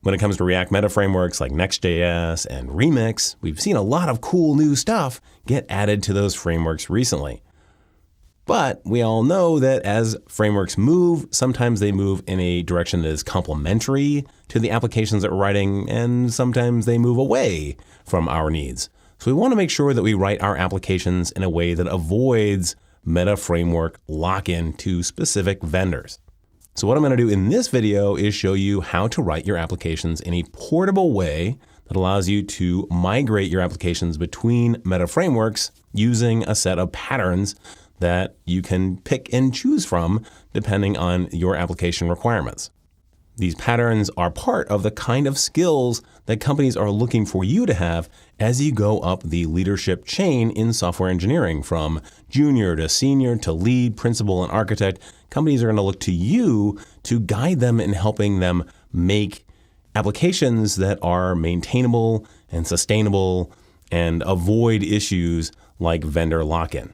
When it comes to React meta frameworks like Next.js and Remix, we've seen a lot of cool new stuff get added to those frameworks recently. But we all know that as frameworks move, sometimes they move in a direction that is complementary to the applications that we're writing, and sometimes they move away from our needs. So we want to make sure that we write our applications in a way that avoids meta framework lock-in to specific vendors. So what I'm going to do in this video is show you how to write your applications in a portable way that allows you to migrate your applications between meta frameworks using a set of patterns that you can pick and choose from depending on your application requirements. These patterns are part of the kind of skills that companies are looking for you to have as you go up the leadership chain in software engineering, from junior to senior to lead, principal, and architect. Companies are going to look to you to guide them in helping them make applications that are maintainable and sustainable and avoid issues like vendor lock-in.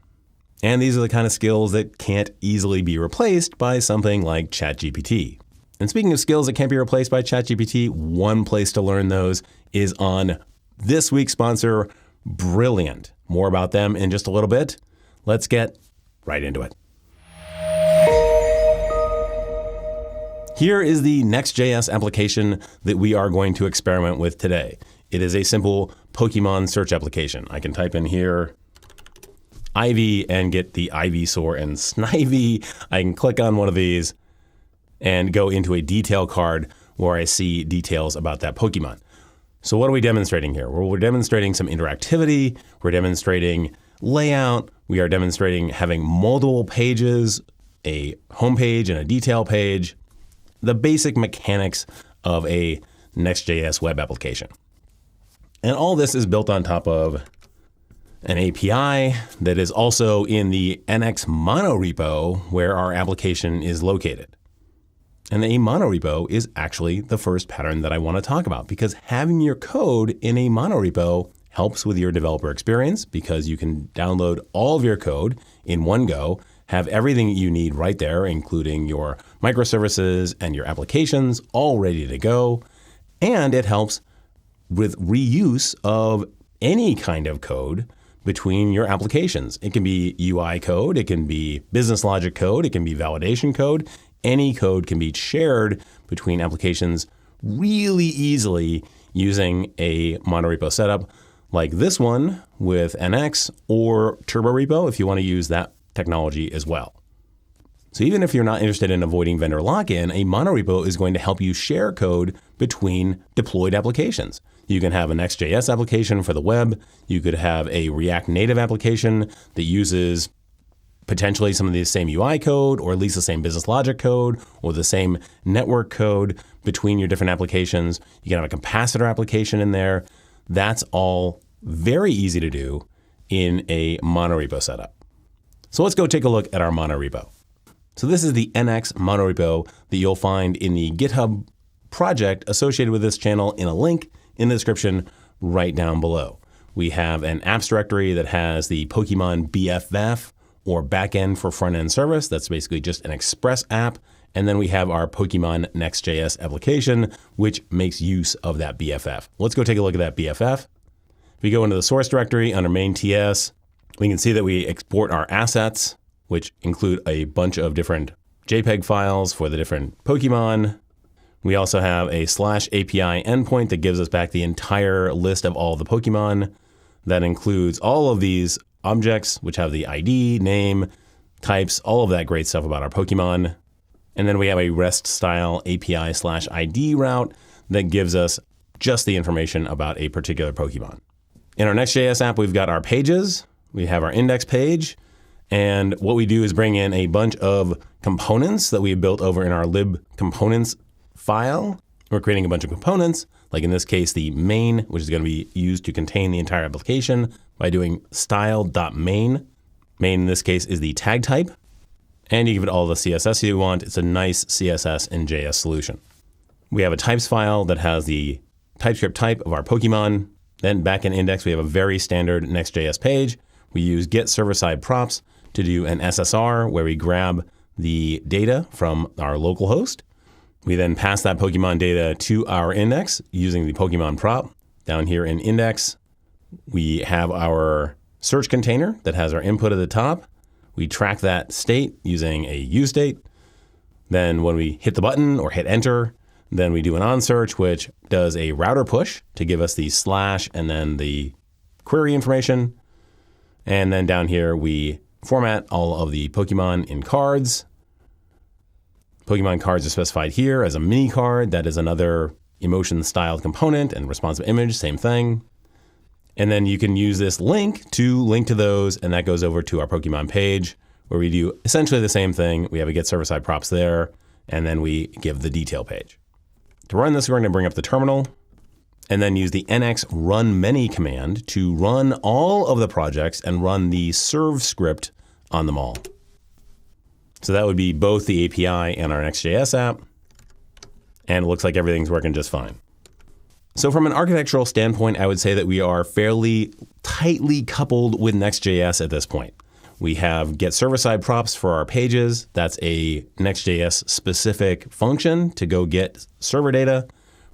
And these are the kind of skills that can't easily be replaced by something like ChatGPT. And speaking of skills that can't be replaced by ChatGPT, one place to learn those is on this week's sponsor, Brilliant. More about them in just a little bit. Let's get right into it. Here is the Next.js application that we are going to experiment with today. It is a simple Pokemon search application. I can type in here Ivy and get the Ivysaur and Snivy. I can click on one of these and go into a detail card where I see details about that Pokemon. So what are we demonstrating here? Well, we're demonstrating some interactivity. We're demonstrating layout. We are demonstrating having multiple pages, a home page and a detail page, the basic mechanics of a Next.js web application. And all this is built on top of an API that is also in the NX monorepo where our application is located. And a monorepo is actually the first pattern that I want to talk about, because having your code in a monorepo helps with your developer experience, because you can download all of your code in one go, have everything you need right there, including your microservices and your applications all ready to go. And it helps with reuse of any kind of code between your applications. It can be UI code, it can be business logic code, it can be validation code. Any code can be shared between applications really easily using a monorepo setup like this one with NX, or TurboRepo if you want to use that technology as well. So even if you're not interested in avoiding vendor lock-in, a monorepo is going to help you share code between deployed applications. You can have a Next.js application for the web. You could have a React Native application that uses potentially some of the same UI code, or at least the same business logic code, or the same network code between your different applications. You can have a capacitor application in there. That's all very easy to do in a monorepo setup. So let's go take a look at our monorepo. So this is the NX monorepo that you'll find in the GitHub project associated with this channel in a link in the description right down below. We have an apps directory that has the Pokemon BFF, or backend for front-end service. That's basically just an Express app. And then we have our Pokemon Next.js application, which makes use of that BFF. Let's go take a look at that BFF. If we go into the source directory under main TS, we can see that we export our assets, which include a bunch of different JPEG files for the different Pokemon. We also have a /API endpoint that gives us back the entire list of all the Pokemon. That includes all of these objects, which have the ID, name, types, all of that great stuff about our Pokemon. And then we have a REST style API/ID route that gives us just the information about a particular Pokemon. In our Next.js app, we've got our pages. We have our index page. And what we do is bring in a bunch of components that we have built over in our lib components file. We're creating a bunch of components, like in this case, the main, which is going to be used to contain the entire application by doing style.main. Main in this case is the tag type. And you give it all the CSS you want. It's a nice CSS and JS solution. We have a types file that has the TypeScript type of our Pokemon. Then back in index, we have a very standard Next.js page. We use get server-side props to do an SSR where we grab the data from our local host. We then pass that Pokemon data to our index using the Pokemon prop. Down here in index, we have our search container that has our input at the top. We track that state using a uState. Then when we hit the button or hit enter, then we do an onSearch, which does a router push to give us the slash and then the query information. And then down here, we format all of the Pokemon in cards. Pokemon cards are specified here as a mini card. That is another emotion styled component, and responsive image, same thing. And then you can use this link to link to those, and that goes over to our Pokemon page where we do essentially the same thing. We have a get server-side props there, and then we give the detail page. To run this, we're going to bring up the terminal and then use the nx run many command to run all of the projects and run the serve script on them all. So that would be both the API and our Next.js app. And it looks like everything's working just fine. So from an architectural standpoint, I would say that we are fairly tightly coupled with Next.js at this point. We have get server-side props for our pages. That's a Next.js specific function to go get server data.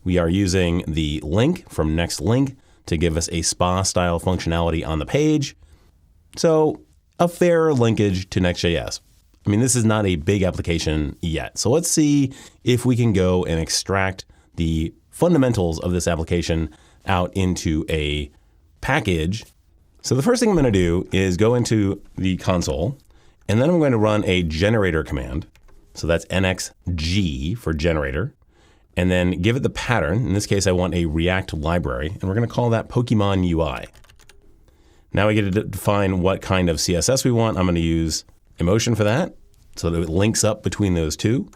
We are using the link from NextLink to give us a SPA-style functionality on the page. So a fair linkage to Next.js. I mean, this is not a big application yet. So let's see if we can go and extract the fundamentals of this application out into a package. So the first thing I'm going to do is go into the console, and then I'm going to run a generator command. So that's nxg for generator, and then give it the pattern. In this case, I want a React library, and we're going to call that Pokemon UI. Now we get to define what kind of CSS we want. I'm going to use emotion for that, so that it links up between those two.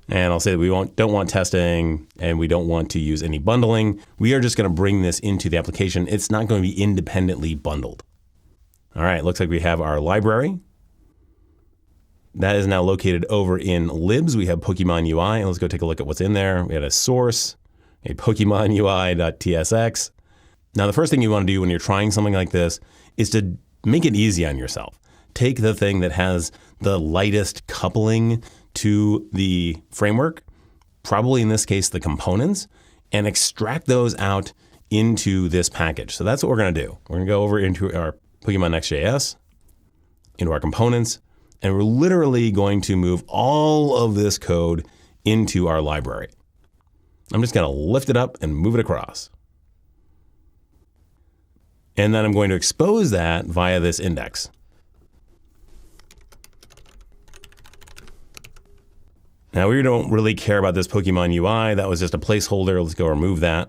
And I'll say that we don't want testing, and we don't want to use any bundling. We are just going to bring this into the application. It's not going to be independently bundled. All right, looks like we have our library. That is now located over in libs. We have Pokemon UI, and let's go take a look at what's in there. We had a source, a Pokemon UI.tsx. Now, the first thing you want to do when you're trying something like this is to make it easy on yourself. Take the thing that has the lightest coupling to the framework, probably in this case the components, and extract those out into this package. So that's what we're going to do. We're going to go over into our Pokemon Next.js, into our components, and we're literally going to move all of this code into our library. I'm just going to lift it up and move it across. And then I'm going to expose that via this index. Now, we don't really care about this Pokemon UI. That was just a placeholder. Let's go remove that.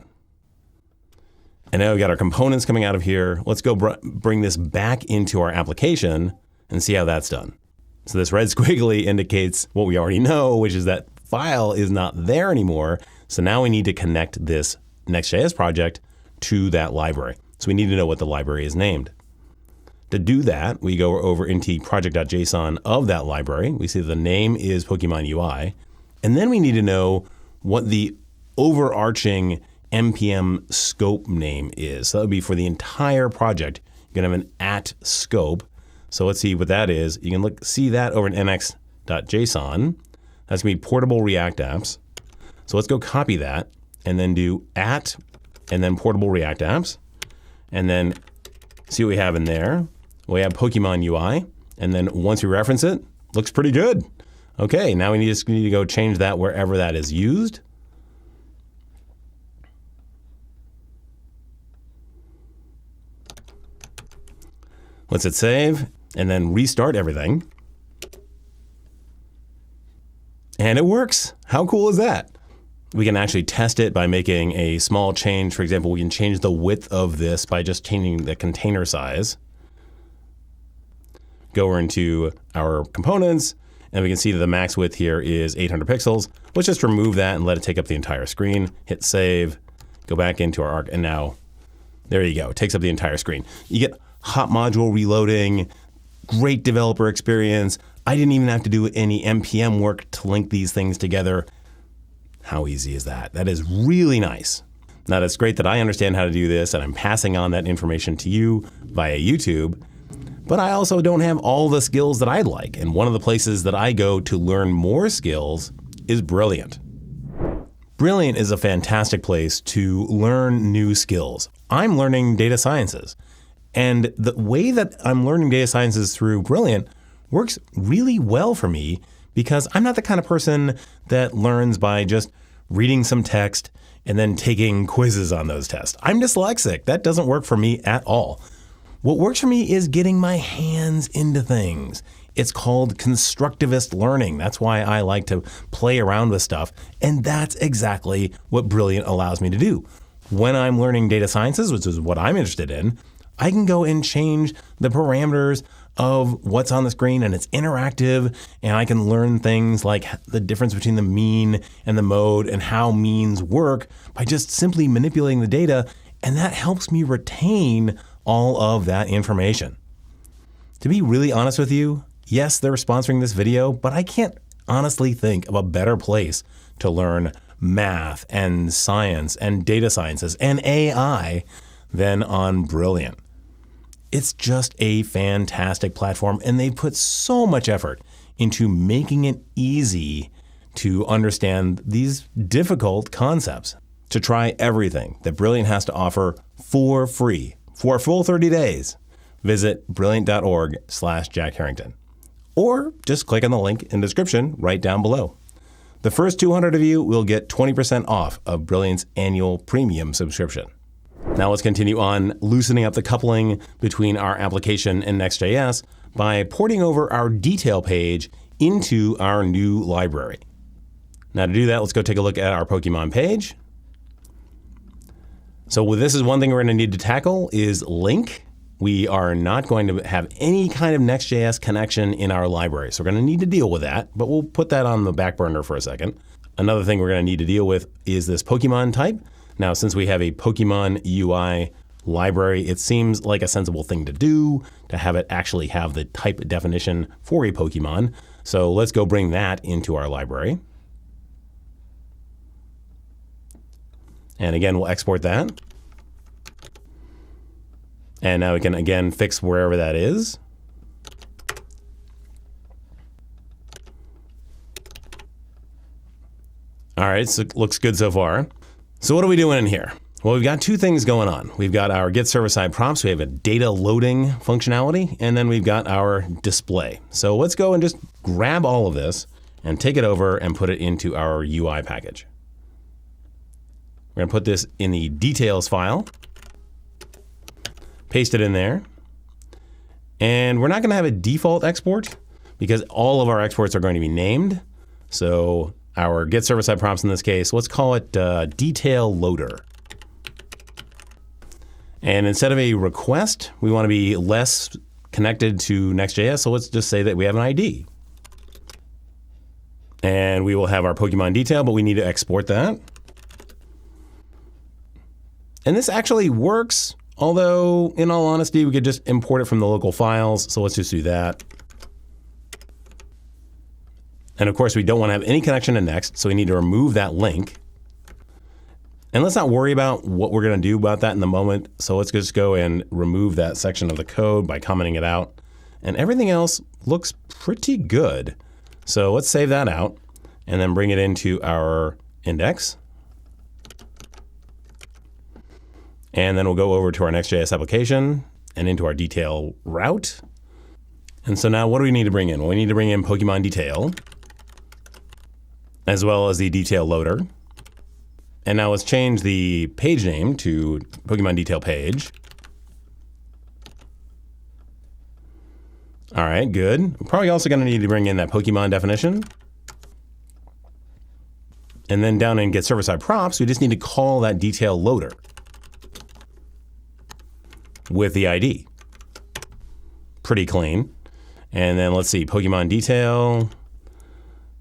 And now we've got our components coming out of here. Let's go bring this back into our application and see how that's done. So this red squiggly indicates what we already know, which is that file is not there anymore. So now we need to connect this Next.js project to that library. So we need to know what the library is named. To do that, we go over into project.json of that library. We see that the name is Pokemon UI. And then we need to know what the overarching npm scope name is. So that would be for the entire project. You're going to have an at scope. So let's see what that is. You can see that over in nx.json. That's going to be portable React apps. So let's go copy that and then do at and then portable React apps. And then see what we have in there. We have Pokemon UI, and then once we reference it, looks pretty good. Okay, now we just need to go change that wherever that is used. Let's hit save, and then restart everything. And it works. How cool is that? We can actually test it by making a small change. For example, we can change the width of this by just changing the container size. Go over into our components, and we can see that the max width here is 800 pixels. Let's just remove that and let it take up the entire screen. Hit save, go back into our arc, and now there you go. It takes up the entire screen. You get hot module reloading, great developer experience. I didn't even have to do any npm work to link these things together. How easy is that? That is really nice. Now, it's great that I understand how to do this, and I'm passing on that information to you via YouTube. But I also don't have all the skills that I'd like. And one of the places that I go to learn more skills is Brilliant. Brilliant is a fantastic place to learn new skills. I'm learning data sciences. And the way that I'm learning data sciences through Brilliant works really well for me because I'm not the kind of person that learns by just reading some text and then taking quizzes on those tests. I'm dyslexic. That doesn't work for me at all. What works for me is getting my hands into things. It's called constructivist learning. That's why I like to play around with stuff. And that's exactly what Brilliant allows me to do. When I'm learning data sciences, which is what I'm interested in, I can go and change the parameters of what's on the screen, and it's interactive, and I can learn things like the difference between the mean and the mode and how means work by just simply manipulating the data, and that helps me retain all of that information. To be really honest with you, yes, they're sponsoring this video, but I can't honestly think of a better place to learn math and science and data sciences and AI than on Brilliant. It's just a fantastic platform, and they put so much effort into making it easy to understand these difficult concepts. To try everything that Brilliant has to offer for free for a full 30 days, visit brilliant.org/Jack Harrington. Or just click on the link in the description right down below. The first 200 of you will get 20% off of Brilliant's annual premium subscription. Now let's continue on loosening up the coupling between our application and Next.js by porting over our detail page into our new library. Now to do that, let's go take a look at our Pokemon page. So this is one thing we're going to need to tackle is link. We are not going to have any kind of Next.js connection in our library. So we're going to need to deal with that, but we'll put that on the back burner for a second. Another thing we're going to need to deal with is this Pokemon type. Now, since we have a Pokemon UI library, it seems like a sensible thing to do to have it actually have the type definition for a Pokemon. So let's go bring that into our library. And again, we'll export that. And now we can again fix wherever that is. All right, so it looks good so far. So what are we doing in here? Well, we've got two things going on. We've got our get server-side prompts. We have a data loading functionality, and then we've got our display. So let's go and just grab all of this and take it over and put it into our UI package. We're gonna put this in the details file, paste it in there, and we're not gonna have a default export because all of our exports are going to be named. So our get server-side prompts in this case, let's call it detail loader. And instead of a request, we want to be less connected to Next.js, so let's just say that we have an ID. And we will have our Pokemon detail, but we need to export that. And this actually works, although in all honesty, we could just import it from the local files, so let's just do that. And of course, we don't want to have any connection to Next, so we need to remove that link. And let's not worry about what we're going to do about that in the moment. So let's just go and remove that section of the code by commenting it out. And everything else looks pretty good. So let's save that out and then bring it into our index. And then we'll go over to our Next.js application and into our detail route. And so now what do we need to bring in? Well, we need to bring in Pokemon detail, as well as the detail loader. And now let's change the page name to Pokemon detail page. All right, good. We're probably also gonna need to bring in that Pokemon definition. And then down in get server-side props, we just need to call that detail loader with the ID. Pretty clean. And then let's see, Pokemon detail.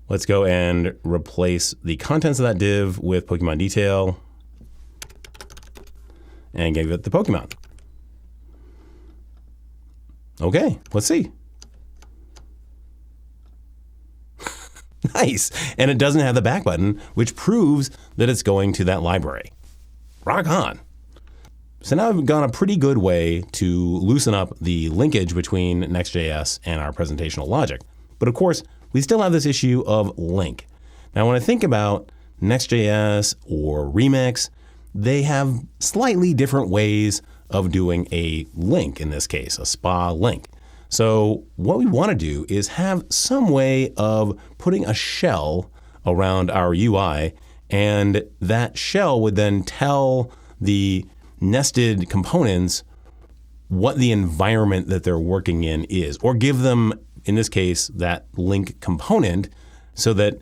Let's go and replace the contents of that div with Pokemon detail and give it the Pokemon. Okay, let's see. Nice. And it doesn't have the back button, which proves that it's going to that library. Rock on. So now I've gone a pretty good way to loosen up the linkage between Next.js and our presentational logic. But of course, we still have this issue of link. Now, when I think about Next.js or Remix, they have slightly different ways of doing a link, in this case, a SPA link. So what we want to do is have some way of putting a shell around our UI, and that shell would then tell the nested components what the environment that they're working in is, or give them, in this case, that link component, so that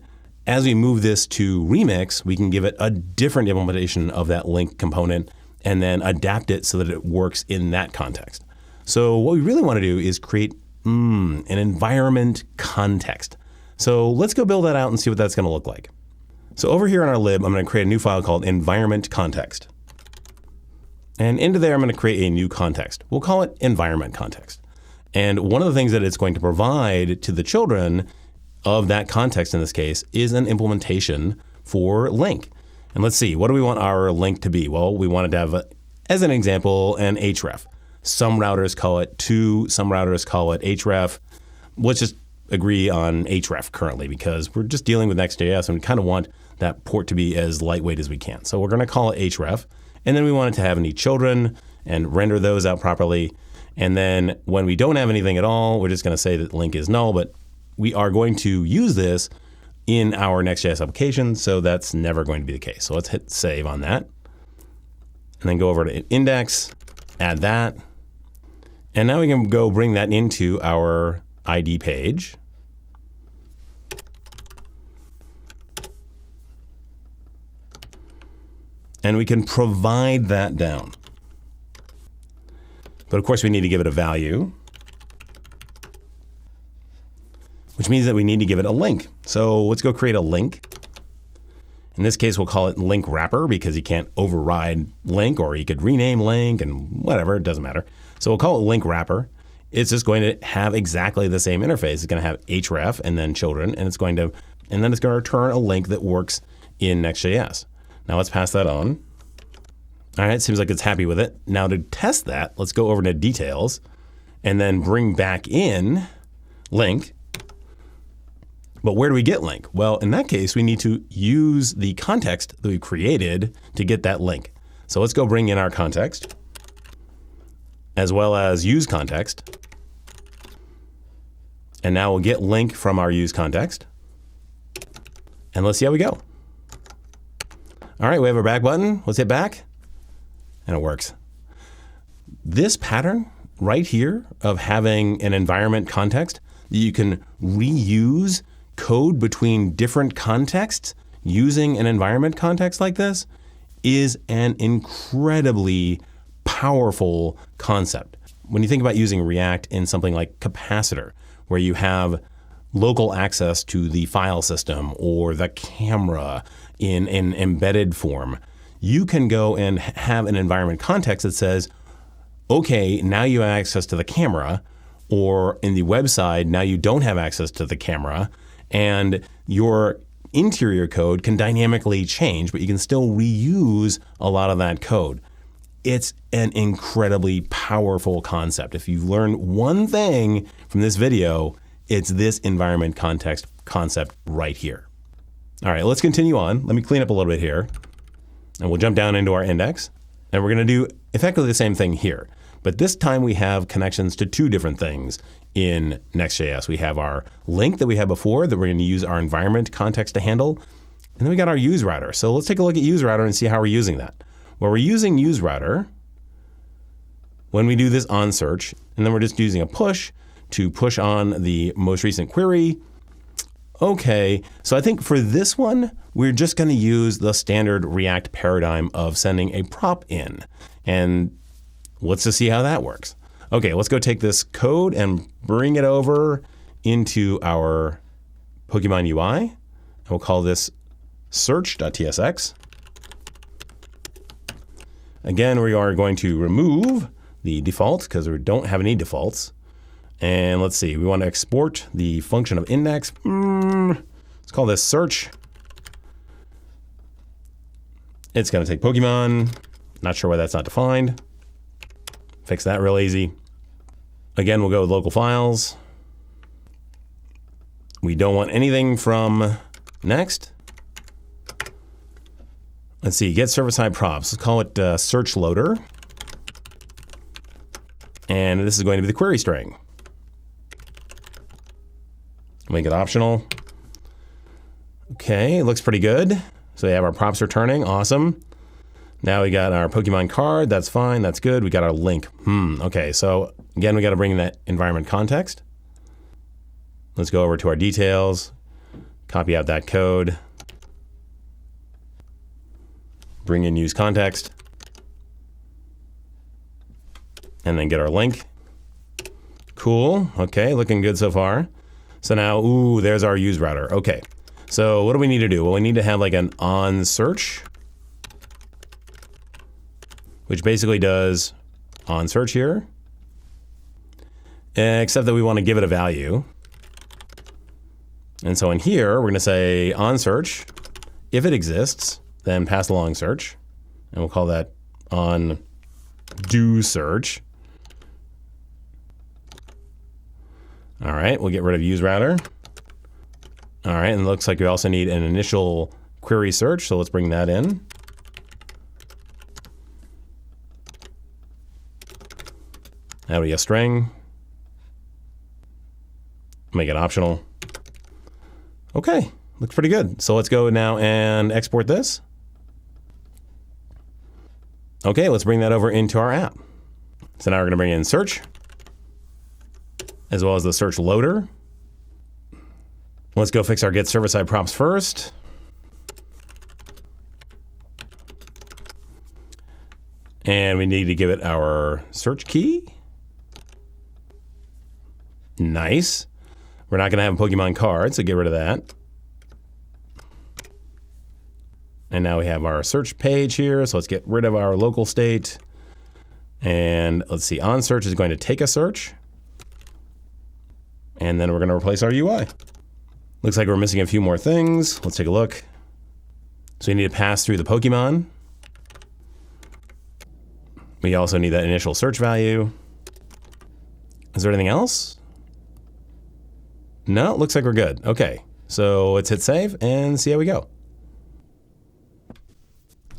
as we move this to Remix, we can give it a different implementation of that link component and then adapt it so that it works in that context. So what we really want to do is create an environment context. So let's go build that out and see what that's going to look like. So over here in our lib, I'm going to create a new file called environment context. And into there, I'm going to create a new context. We'll call it environment context. And one of the things that it's going to provide to the children of that context in this case is an implementation for link. And let's see, what do we want our link to be? Well, we want it to have, as an example, an href. Some routers call it to, some routers call it href. Let's just agree on href currently because we're just dealing with Next.js and we kind of want that port to be as lightweight as we can. So we're going to call it href. And then we want it to have any children and render those out properly. And then when we don't have anything at all, we're just going to say that link is null, but we are going to use this in our Next.js application, so that's never going to be the case. So let's hit save on that. And then go over to index, add that. And now we can go bring that into our ID page. And we can provide that down. But of course we need to give it a value, which means that we need to give it a link. So let's go create a link. In this case, we'll call it link wrapper because you can't override link, or you could rename link and whatever, it doesn't matter. So we'll call it link wrapper. It's just going to have exactly the same interface. It's going to have href and then children, and then it's going to return a link that works in Next.js. Now let's pass that on. All right, seems like it's happy with it. Now to test that, let's go over to details and then bring back in link. But where do we get link? Well, in that case, we need to use the context that we created to get that link. So let's go bring in our context as well as use context. And now we'll get link from our use context. And let's see how we go. All right, we have our back button. Let's hit back. And it works. This pattern right here of having an environment context that you can reuse code between different contexts using an environment context like this is an incredibly powerful concept. When you think about using React in something like Capacitor, where you have local access to the file system or the camera in an embedded form, you can go and have an environment context that says, okay, now you have access to the camera, or in the website, now you don't have access to the camera, and your interior code can dynamically change, but you can still reuse a lot of that code. It's an incredibly powerful concept. If you've learned one thing from this video, it's this environment context concept right here. All right, let's continue on. Let me clean up a little bit here. And we'll jump down into our index. And we're going to do effectively the same thing here. But this time we have connections to two different things in Next.js. We have our link that we had before that we're going to use our environment context to handle. And then we got our use router. So let's take a look at use router and see how we're using that. Well, we're using use router when we do this on search. And then we're just using a push to push on the most recent query. Okay, so I think for this one, we're just going to use the standard React paradigm of sending a prop in. And let's just see how that works. Okay, let's go take this code and bring it over into our Pokemon UI. And we'll call this search.tsx. Again, we are going to remove the defaults because we don't have any defaults. And let's see, we want to export the function of index. Let's call this search. It's going to take Pokemon. Not sure why that's not defined. Fix that real easy. Again, we'll go with local files. We don't want anything from next. Let's see, get server-side props. Let's call it search loader. And this is going to be the query string. Make it optional. Okay, it looks pretty good. So we have our props returning, awesome. Now we got our Pokemon card, that's fine, that's good. We got our link. Okay, so again, we got to bring in that environment context. Let's go over to our details, copy out that code, bring in use context, and then get our link. Cool, okay, looking good so far. So now, ooh, there's our use router. Okay, so what do we need to do? Well, we need to have like an on search, which basically does on search here, except that we want to give it a value. And so in here, we're going to say on search. If it exists, then pass along search. And we'll call that on do search. All right, we'll get rid of use router. All right, and it looks like we also need an initial query search, so let's bring that in. That'll be a string. Make it optional. Okay, looks pretty good. So let's go now and export this. Okay, let's bring that over into our app. So now we're going to bring in search, as well as the search loader. Let's go fix our get server-side props first. And we need to give it our search key. Nice. We're not going to have a Pokemon card, so get rid of that. And now we have our search page here, so let's get rid of our local state. And let's see, on search is going to take a search. And then we're going to replace our UI. Looks like we're missing a few more things. Let's take a look. So we need to pass through the Pokemon. We also need that initial search value. Is there anything else? No, looks like we're good. Okay, so let's hit save and see how we go.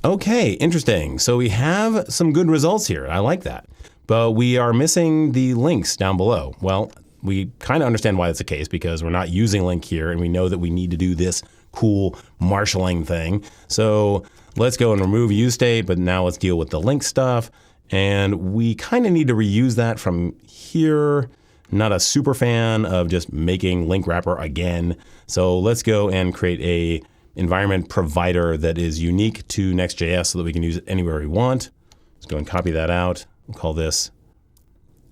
Okay, interesting. So we have some good results here. I like that. But we are missing the links down below. Well, we kind of understand why that's the case because we're not using link here and we know that we need to do this cool marshalling thing. So let's go and remove use state, but now let's deal with the link stuff. And we kind of need to reuse that from here. Not a super fan of just making link wrapper again. So let's go and create a environment provider that is unique to Next.js so that we can use it anywhere we want. Let's go and copy that out. We'll call this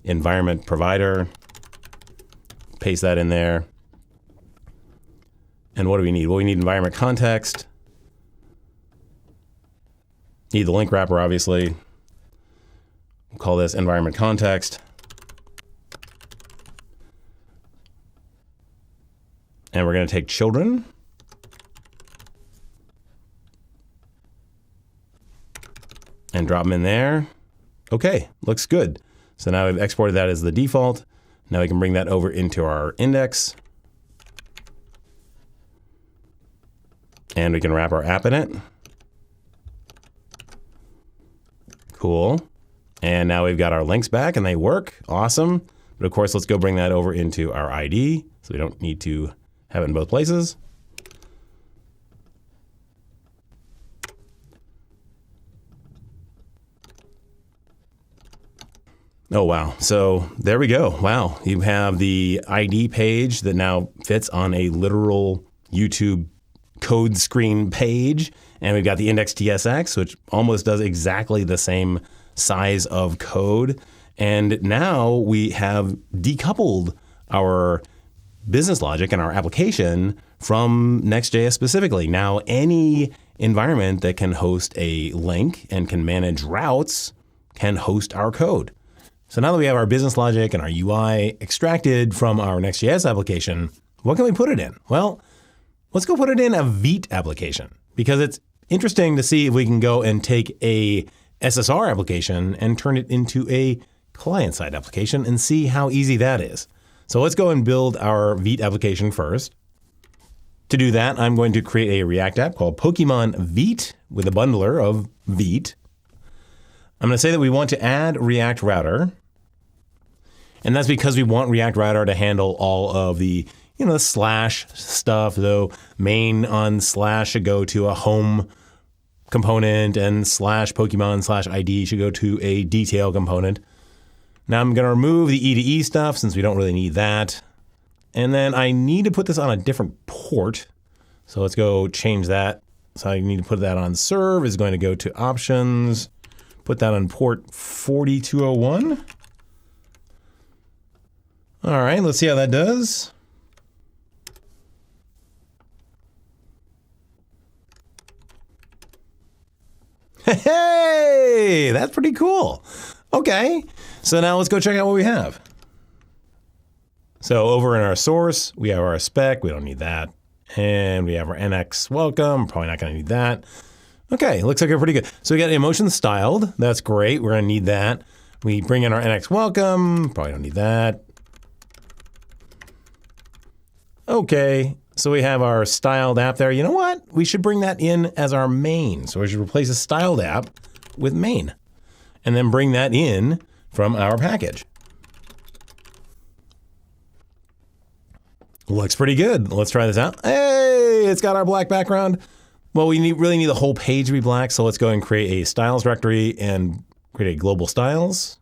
environment provider. Paste that in there. And what do we need? Well, we need environment context. Need the link wrapper, obviously. We'll call this environment context. And we're going to take children. And drop them in there. Okay, looks good. So now we've exported that as the default. Now we can bring that over into our index. And we can wrap our app in it. Cool. And now we've got our links back and they work. Awesome. But of course, let's go bring that over into our ID. So we don't need to have it in both places. Oh, wow. So there we go. Wow. You have the ID page that now fits on a literal YouTube code screen page. And we've got the index.tsx, which almost does exactly the same size of code. And now we have decoupled our business logic and our application from Next.js specifically. Now, any environment that can host a link and can manage routes can host our code. So now that we have our business logic and our UI extracted from our Next.js application, what can we put it in? Well, let's go put it in a Vite application because it's interesting to see if we can go and take a SSR application and turn it into a client-side application and see how easy that is. So let's go and build our Vite application first. To do that, I'm going to create a React app called Pokemon Vite, with a bundler of Vite. I'm going to say that we want to add React Router. And that's because we want React Router to handle all of the, the slash stuff. Though main on slash should go to a home component and slash Pokemon slash ID should go to a detail component. Now I'm going to remove the E2E stuff since we don't really need that. And then I need to put this on a different port. So let's go change that. So I need to put that on serve is going to go to options. Put that on port 4201. All right, let's see how that does. Hey, that's pretty cool. Okay, so now let's go check out what we have. So over in our source, we have our spec. We don't need that. And we have our NX welcome. Probably not going to need that. Okay, looks like we're pretty good. So we got emotion styled. That's great. We're going to need that. We bring in our NX welcome. Probably don't need that. Okay, so we have our styled app there. You know what? We should bring that in as our main. So we should replace a styled app with main and then bring that in from our package. Looks pretty good. Let's try this out. Hey, it's got our black background. Well, we really need the whole page to be black. So let's go and create a styles directory and create a global styles.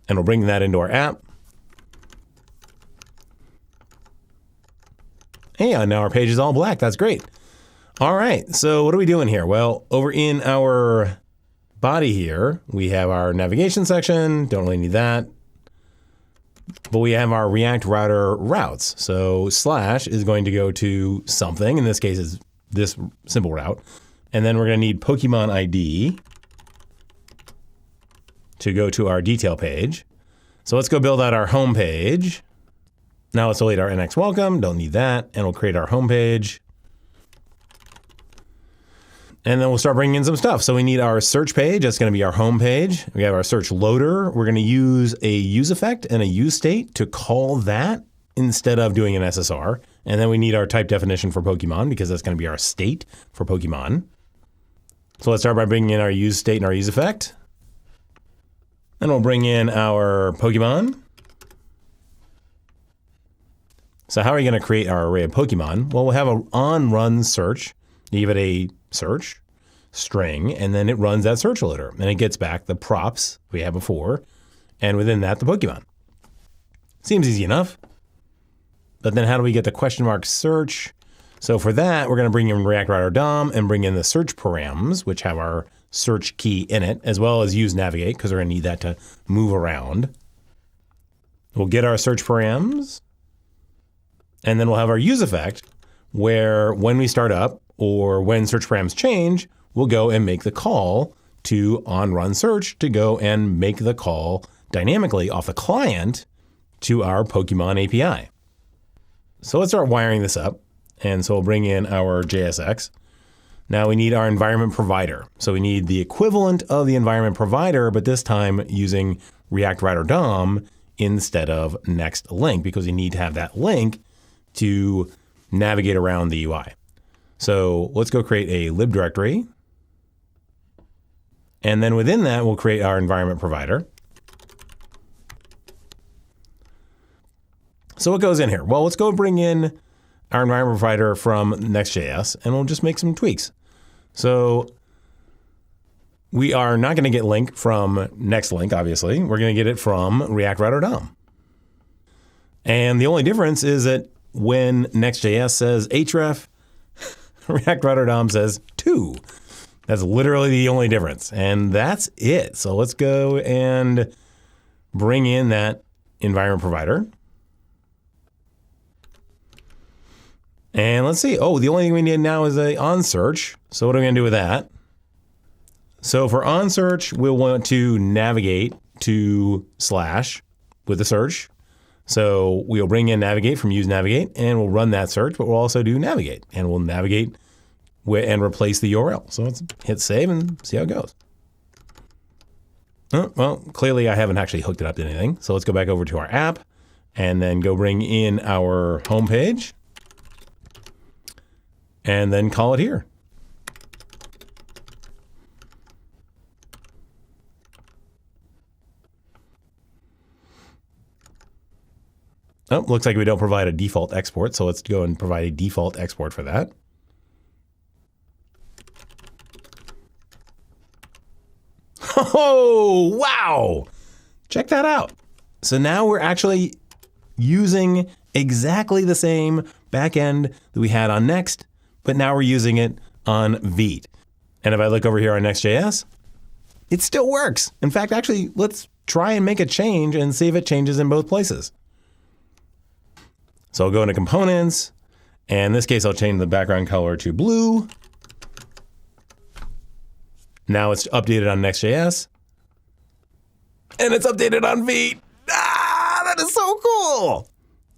And we'll bring that into our app. Hey, now our page is all black. That's great. All right, so what are we doing here? Well, over in our body here, we have our navigation section. Don't really need that. But we have our React Router routes. So slash is going to go to something. In this case, is this simple route. And then we're going to need Pokemon ID to go to our detail page. So let's go build out our home page. Now let's delete our NX welcome. Don't need that. And we'll create our home page. And then we'll start bringing in some stuff. So we need our search page. That's going to be our home page. We have our search loader. We're going to use a use effect and a use state to call that instead of doing an SSR. And then we need our type definition for Pokemon because that's going to be our state for Pokemon. So let's start by bringing in our use state and our use effect. Then we'll bring in our Pokemon. So how are we going to create our array of Pokemon? Well, we'll have an on-run search. You give it a search string, and then it runs that search loader. And it gets back the props we had before, and within that, the Pokemon. Seems easy enough. But then how do we get the question mark search? So for that, we're going to bring in React Router DOM and bring in the search params, which have our search key in it, as well as use navigate, because we're going to need that to move around. We'll get our search params, and then we'll have our use effect, where when we start up, or when search params change, we'll go and make the call to on-run search to go and make the call dynamically off the client to our Pokemon API. So let's start wiring this up. And so we'll bring in our JSX. Now we need our environment provider. So we need the equivalent of the environment provider, but this time using React Router DOM instead of next link, because you need to have that link to navigate around the UI. So let's go create a lib directory. And then within that, we'll create our environment provider. So what goes in here? Well, let's go bring in our environment provider from Next.js, and we'll just make some tweaks. So we are not going to get link from next link, obviously. We're going to get it from React Router DOM. And the only difference is that when Next.js says href, React Router DOM says 2. That's literally the only difference. And that's it. So let's go and bring in that environment provider. And let's see. Oh, the only thing we need now is a on search. So what are we going to do with that? So for on search, we'll want to navigate to slash with the search. So we'll bring in navigate from use navigate, and we'll run that search, but we'll also do navigate, and we'll navigate and replace the URL. So let's hit save and see how it goes. Oh, well, clearly I haven't actually hooked it up to anything. So let's go back over to our app and then go bring in our home page. and then call it here. Oh, looks like we don't provide a default export, so let's go and provide a default export for that. Oh, wow! Check that out. So now we're actually using exactly the same backend that we had on Next, but now we're using it on Vite. And if I look over here on Next.js, it still works. In fact, actually, let's try and make a change and see if it changes in both places. So I'll go into components, and in this case, I'll change the background color to blue. Now it's updated on Next.js, and it's updated on Vite. That is so cool.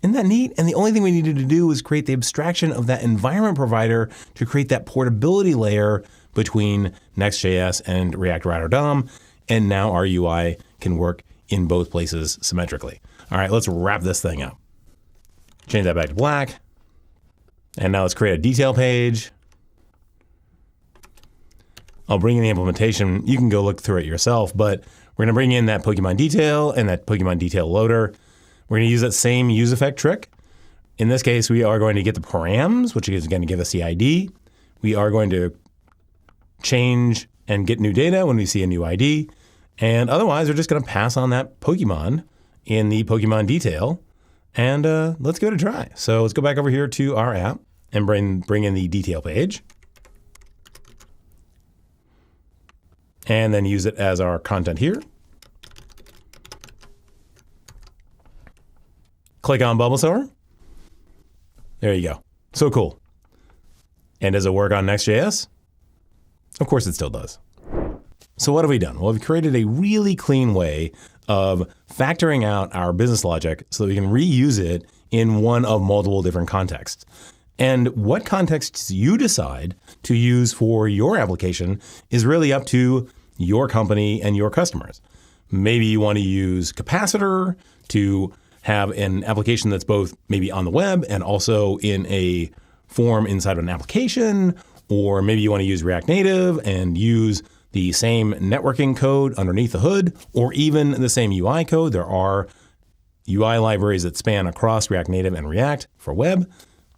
Isn't that neat? And the only thing we needed to do was create the abstraction of that environment provider to create that portability layer between Next.js and React Router DOM. And now our UI can work in both places symmetrically. All right, let's wrap this thing up. Change that back to black. And now let's create a detail page. I'll bring in the implementation. You can go look through it yourself, but we're gonna bring in that Pokemon detail and that Pokemon detail loader. We're gonna use that same use effect trick. In this case, we are going to get the params, which is gonna give us the ID. We are going to change and get new data when we see a new ID. And otherwise, we're just gonna pass on that Pokemon in the Pokemon detail. And let's give it a try. So let's go back over here to our app and bring in the detail page. And then use it as our content here. Click on Bulbasaur. There you go. So cool. And does it work on Next.js? Of course it still does. So what have we done? Well, we've created a really clean way of factoring out our business logic so that we can reuse it in one of multiple different contexts. And what contexts you decide to use for your application is really up to your company and your customers. Maybe you want to use Capacitor to have an application that's both maybe on the web and also in a form inside of an application, or maybe you want to use React Native and use the same networking code underneath the hood, or even the same UI code. There are UI libraries that span across React Native and React for web.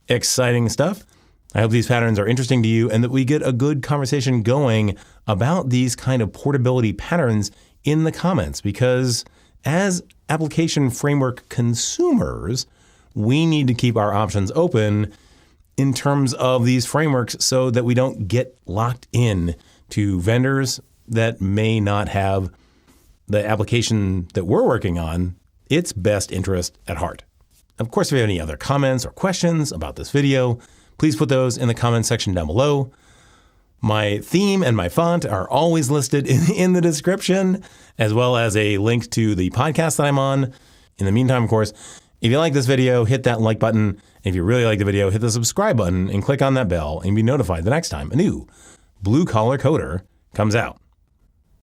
Exciting stuff. I hope these patterns are interesting to you and that we get a good conversation going about these kind of portability patterns in the comments, because as application framework consumers, we need to keep our options open in terms of these frameworks so that we don't get locked in to vendors that may not have the application that we're working on its best interest at heart. Of course, if you have any other comments or questions about this video, please put those in the comments section down below. My theme and my font are always listed in the description, as well as a link to the podcast that I'm on. In the meantime, of course, if you like this video, hit that like button. If you really like the video, hit the subscribe button and click on that bell and be notified the next time a new Blue Collar Coder comes out.